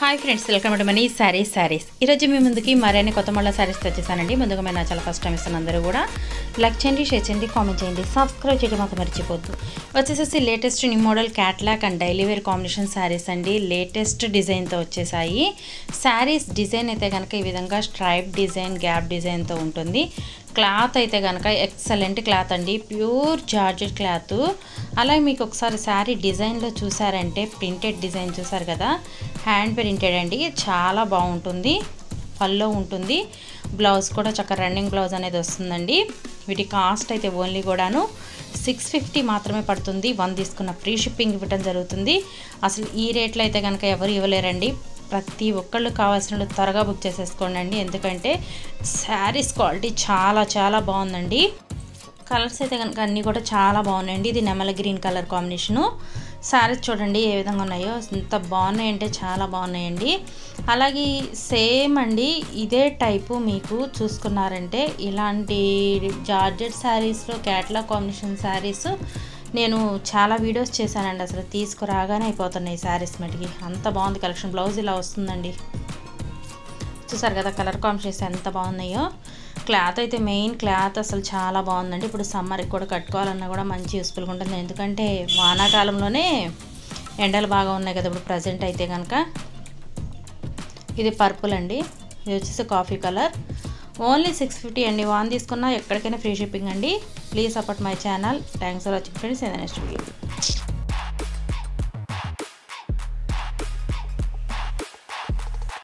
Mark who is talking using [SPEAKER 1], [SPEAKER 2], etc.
[SPEAKER 1] Hi friends, welcome to money saris. ఈరోజు మీ ముందుకి మరిన్ని కొత్త మళ్ళీ సారీస్ తెచ్చేసానండి. ముందుగా నేను చాలా ఫస్ట్ టైం ఇస్తాను. అందరూ కూడా లైక్ చేయండి, షేర్ చేయండి, కామెంట్ చేయండి, సబ్స్క్రైబ్ చేయడం మాత్రం మర్చిపోద్దు. వచ్చేసేసి latest new model catalogue and daily wear combination saris అండి. లేటెస్ట్ డిజైన్తో వచ్చేసాయి. శారీస్ డిజైన్ అయితే కనుక ఈ విధంగా స్ట్రైప్ డిజైన్, గ్యాప్ డిజైన్తో ఉంటుంది. క్లాత్ అయితే కనుక ఎక్సలెంట్ క్లాత్ అండి, ప్యూర్ జార్జెట్ క్లాత్. అలాగే మీకు ఒకసారి శారీ డిజైన్లో చూసారంటే ప్రింటెడ్ డిజైన్ చూసారు కదా, హ్యాండ్ ప్రింటెడ్ అండి, చాలా బాగుంటుంది. పల్లో ఉంటుంది, బ్లౌజ్ కూడా చక్కగా రన్నింగ్ బ్లౌజ్ అనేది వస్తుందండి. వీటి కాస్ట్ అయితే ఓన్లీ కూడాను 650 మాత్రమే పడుతుంది. 1 తీసుకున్న ఫ్రీ షిప్పింగ్ ఇవ్వడం జరుగుతుంది. అసలు ఈ రేట్లో అయితే కనుక ఎవరు ఇవ్వలేరండి. ప్రతి ఒక్కళ్ళు కావాల్సిన త్వరగా బుక్ చేసేసుకోండి. ఎందుకంటే శారీస్ క్వాలిటీ చాలా బాగుందండి. కలర్స్ అయితే కనుక అన్నీ కూడా చాలా బాగున్నాయండి. ఇది నెమల గ్రీన్ కలర్ కాంబినేషను. శారీస్ చూడండి ఏ విధంగా ఉన్నాయో, ఎంత బాగున్నాయంటే చాలా బాగున్నాయండి. అలాగే సేమ్ అండి ఇదే టైపు మీకు చూసుకున్నారంటే ఇలాంటి జార్జెట్ శారీస్లో క్యాట్లాగ్ కాంబినేషన్ శారీస్ నేను చాలా వీడియోస్ చేశానండి. అసలు తీసుకురాగానే అయిపోతున్నాయి శారీస్ మటుకి, అంత బాగుంది కలెక్షన్. బ్లౌజ్ ఇలా వస్తుందండి, చూసారు కదా కలర్ కాంబినేషన్స్ ఎంత బాగున్నాయో. క్లాత్ అయితే మెయిన్ క్లాత్ అసలు చాలా బాగుందండి. ఇప్పుడు సమ్మర్కి కూడా కట్టుకోవాలన్నా కూడా మంచి యూస్ఫుల్గా ఉంటుంది. ఎందుకంటే వానాకాలంలోనే ఎండలు బాగా ఉన్నాయి కదా ఇప్పుడు ప్రజెంట్. అయితే కనుక ఇది పర్పుల్ అండి, ఇది వచ్చేసి కాఫీ కలర్. ఓన్లీ 650 అండి. 1 తీసుకున్నా ఎక్కడికైనా ఫ్రీ షిప్పింగ్ అండి. Please support my channel. Thanks for watching friends. Next video.